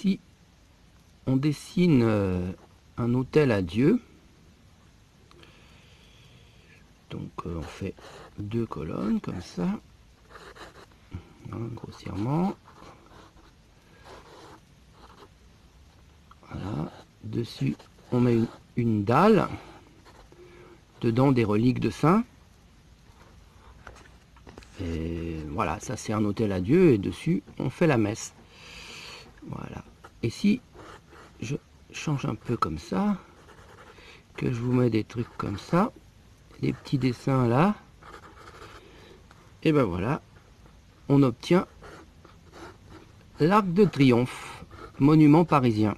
ici, on dessine un autel à Dieu. Donc on fait 2 colonnes comme ça, hein, grossièrement. Voilà. Dessus, on met une dalle. Dedans, des reliques de saints. Et voilà, ça c'est un autel à Dieu. Et dessus, on fait la messe. Voilà. Et si je change un peu comme ça, que je vous mets des trucs comme ça, des petits dessins là, et ben voilà, on obtient l'Arc de Triomphe, monument parisien.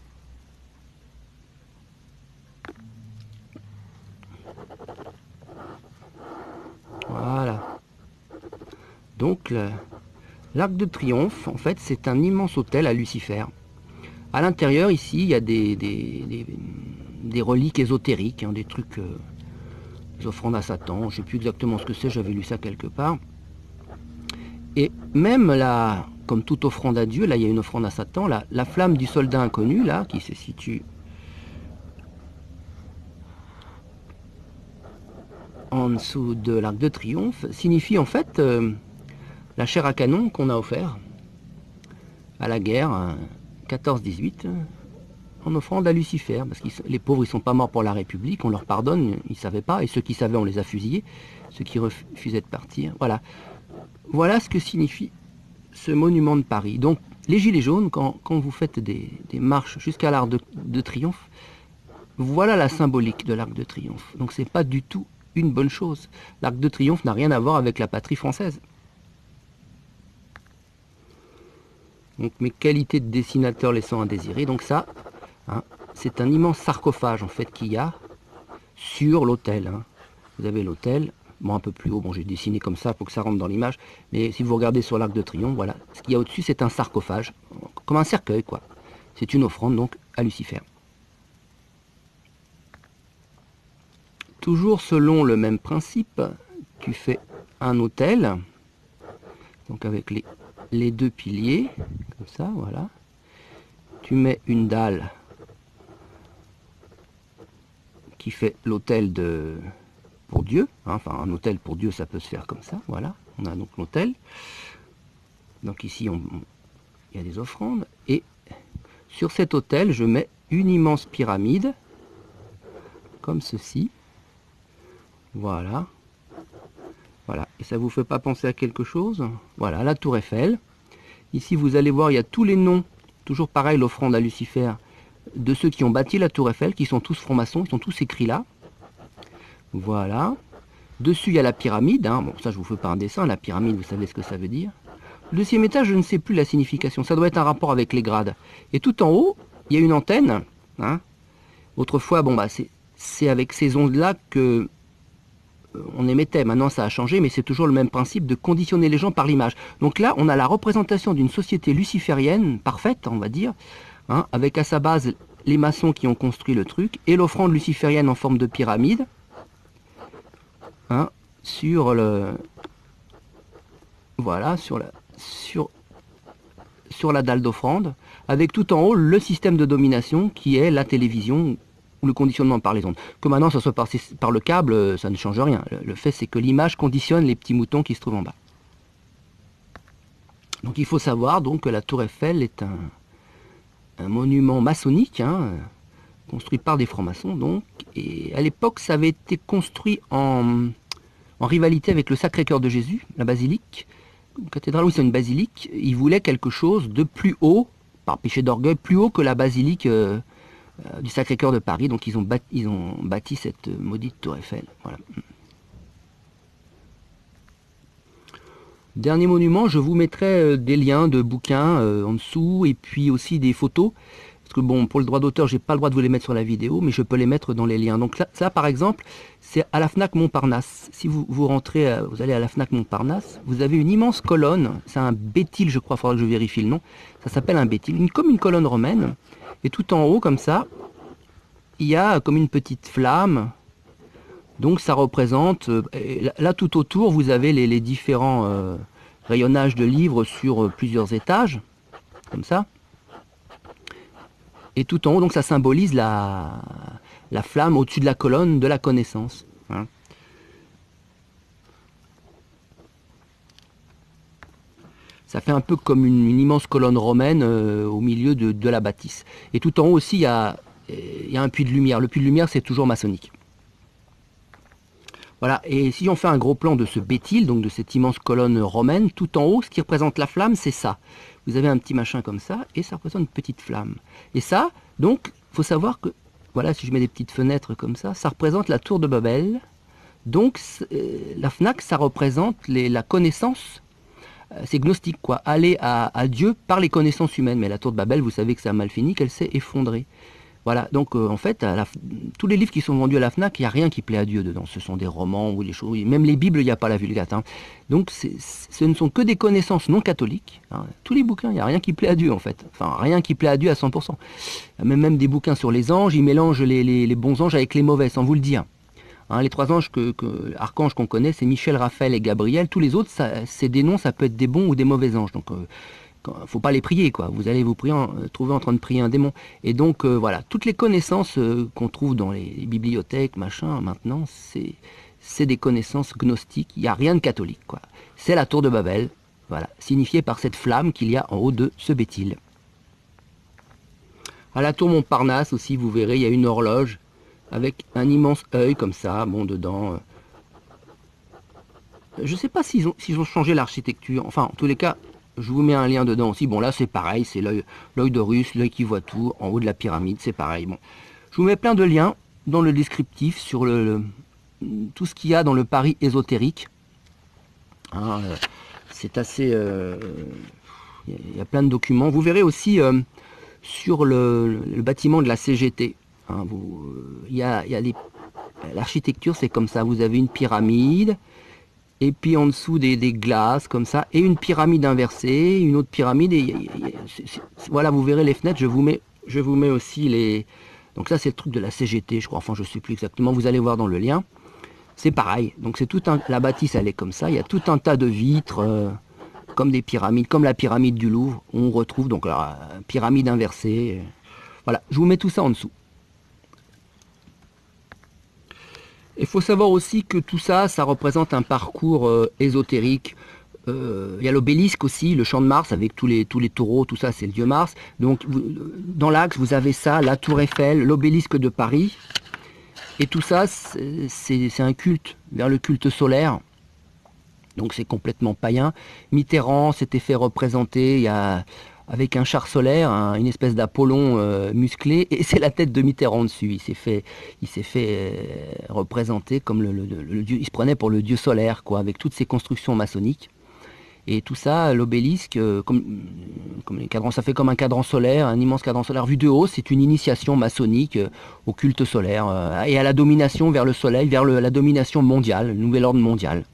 Voilà. Donc l'Arc de Triomphe, en fait, c'est un immense autel à Lucifer. À l'intérieur, ici, il y a des reliques ésotériques, hein, des trucs, des offrandes à Satan. Je ne sais plus exactement ce que c'est, j'avais lu ça quelque part. Et même là, comme toute offrande à Dieu, là, il y a une offrande à Satan, la flamme du soldat inconnu, là, qui se situe en dessous de l'Arc de Triomphe, signifie en fait la chair à canon qu'on a offert à la guerre 14-18 en offrande à Lucifer, parce que les pauvres ils sont pas morts pour la République, on leur pardonne, ils savaient pas, et ceux qui savaient on les a fusillés, ceux qui refusaient de partir, voilà. Voilà ce que signifie ce monument de Paris. Donc les gilets jaunes, quand vous faites des marches jusqu'à l'Arc de Triomphe, voilà la symbolique de l'Arc de Triomphe. Donc c'est pas du tout une bonne chose. L'Arc de Triomphe n'a rien à voir avec la patrie française. Donc mes qualités de dessinateur laissant à désirer. Donc ça, hein, c'est un immense sarcophage en fait qu'il y a sur l'autel. Hein. Vous avez l'autel, bon un peu plus haut, bon j'ai dessiné comme ça pour que ça rentre dans l'image, mais si vous regardez sur l'Arc de Triomphe, voilà, ce qu'il y a au-dessus c'est un sarcophage, comme un cercueil quoi. C'est une offrande donc à Lucifer. Toujours selon le même principe, tu fais un autel, donc avec les 2 piliers, comme ça, voilà. Tu mets une dalle qui fait l'autel pour Dieu, hein, enfin un autel pour Dieu ça peut se faire comme ça, voilà. On a donc l'autel. Donc ici il y a des offrandes, et sur cet autel je mets une immense pyramide, comme ceci. Voilà. Voilà. Et ça vous fait pas penser à quelque chose? Voilà, la tour Eiffel. Ici, vous allez voir, il y a tous les noms, toujours pareil, l'offrande à Lucifer, de ceux qui ont bâti la tour Eiffel, qui sont tous francs-maçons, ils sont tous écrits là. Voilà. Dessus, il y a la pyramide. Hein. Bon, ça, je vous fais pas un dessin. La pyramide, vous savez ce que ça veut dire. Le 2e étage, je ne sais plus la signification. Ça doit être un rapport avec les grades. Et tout en haut, il y a une antenne. Hein. Autrefois, bon, bah, c'est avec ces ondes-là que on émettait, maintenant ça a changé, mais c'est toujours le même principe de conditionner les gens par l'image. Donc là, on a la représentation d'une société luciférienne, parfaite, on va dire, hein, avec à sa base les maçons qui ont construit le truc, et l'offrande luciférienne en forme de pyramide, hein, sur le... Voilà, sur la dalle d'offrande, avec tout en haut le système de domination qui est la télévision, ou le conditionnement par les ondes. Que maintenant ça soit par le câble, ça ne change rien. Le fait c'est que l'image conditionne les petits moutons qui se trouvent en bas. Donc il faut savoir donc que la tour Eiffel est un monument maçonnique, hein, construit par des francs-maçons donc, et à l'époque ça avait été construit en rivalité avec le Sacré-Cœur de Jésus, la basilique. Une cathédrale, oui c'est une basilique, ils voulaient quelque chose de plus haut, par péché d'orgueil, plus haut que la basilique du Sacré-Cœur de Paris, donc ils ont bâti cette maudite tour Eiffel. Voilà. Dernier monument, je vous mettrai des liens de bouquins en dessous, et puis aussi des photos, parce que bon, pour le droit d'auteur, j'ai pas le droit de vous les mettre sur la vidéo, mais je peux les mettre dans les liens. Donc là, ça par exemple, c'est à la Fnac Montparnasse. Si vous rentrez, vous allez à la Fnac Montparnasse, vous avez une immense colonne, c'est un bétil je crois, il faudra que je vérifie le nom, ça s'appelle un bétil, comme une colonne romaine. Et tout en haut, comme ça, il y a comme une petite flamme. Donc ça représente... là, tout autour, vous avez les différents rayonnages de livres sur plusieurs étages. Comme ça. Et tout en haut, donc ça symbolise la flamme au-dessus de la colonne de la connaissance. Hein. Ça fait un peu comme une immense colonne romaine au milieu de la bâtisse. Et tout en haut aussi, il y a un puits de lumière. Le puits de lumière, c'est toujours maçonnique. Voilà, et si on fait un gros plan de ce béthyle, donc de cette immense colonne romaine, tout en haut, ce qui représente la flamme, c'est ça. Vous avez un petit machin comme ça, et ça représente une petite flamme. Et ça, donc, il faut savoir que, voilà, si je mets des petites fenêtres comme ça représente la tour de Babel. Donc, la Fnac, ça représente la connaissance, c'est gnostique, quoi. Aller à Dieu par les connaissances humaines. Mais la tour de Babel, vous savez que ça a mal fini, qu'elle s'est effondrée. Voilà, donc en fait, tous les livres qui sont vendus à la Fnac, il n'y a rien qui plaît à Dieu dedans. Ce sont des romans ou des choses. Même les Bibles, il n'y a pas la Vulgate. Hein. Donc ce ne sont que des connaissances non catholiques. Hein. Tous les bouquins, il n'y a rien qui plaît à Dieu en fait. Enfin, rien qui plaît à Dieu à 100%. Même des bouquins sur les anges, ils mélangent les bons anges avec les mauvais, sans vous le dire. Hein, les 3 anges, archanges qu'on connaît, c'est Michel, Raphaël et Gabriel. Tous les autres, c'est des noms, ça peut être des bons ou des mauvais anges. Donc faut pas les prier, quoi. Vous allez vous trouver en train de prier un démon. Et donc, voilà, toutes les connaissances qu'on trouve dans les bibliothèques, machin, maintenant, c'est des connaissances gnostiques. Il n'y a rien de catholique, quoi. C'est la tour de Babel, voilà, signifiée par cette flamme qu'il y a en haut de ce béthyle. À la tour Montparnasse aussi, vous verrez, il y a une horloge avec un immense œil comme ça, bon, dedans. Je ne sais pas s'ils ont changé l'architecture. Enfin, en tous les cas, je vous mets un lien dedans aussi. Bon, là, c'est pareil, c'est l'œil d'Horus, l'œil qui voit tout, en haut de la pyramide, c'est pareil. Bon, je vous mets plein de liens dans le descriptif sur tout ce qu'il y a dans le Paris ésotérique. Hein, c'est assez... il y a plein de documents. Vous verrez aussi sur le bâtiment de la CGT. Hein, l'architecture, c'est comme ça. Vous avez une pyramide. Et puis en dessous des glaces comme ça, et une pyramide inversée, une autre pyramide, et voilà, vous verrez les fenêtres, je vous mets aussi les... Donc ça c'est le truc de la CGT, je crois, enfin je ne sais plus exactement, vous allez voir dans le lien. C'est pareil, donc c'est la bâtisse elle est comme ça, il y a tout un tas de vitres, comme des pyramides, comme la pyramide du Louvre, on retrouve donc la pyramide inversée. Voilà, je vous mets tout ça en dessous. Il faut savoir aussi que tout ça, ça représente un parcours ésotérique. Il y a l'obélisque aussi, le champ de Mars avec tous les taureaux, tout ça, c'est le dieu Mars. Donc dans l'axe, vous avez ça, la tour Eiffel, l'obélisque de Paris. Et tout ça, c'est un culte, vers le culte solaire. Donc c'est complètement païen. Mitterrand s'était fait représenter, il y a... avec un char solaire, une espèce d'Apollon musclé, et c'est la tête de Mitterrand dessus. Il s'est fait représenter comme le dieu, il se prenait pour le dieu solaire, quoi, avec toutes ses constructions maçonniques. Et tout ça, l'obélisque, comme les cadrans, ça fait comme un cadran solaire, un immense cadran solaire vu de haut, c'est une initiation maçonnique au culte solaire et à la domination vers le soleil, vers la domination mondiale, le nouvel ordre mondial.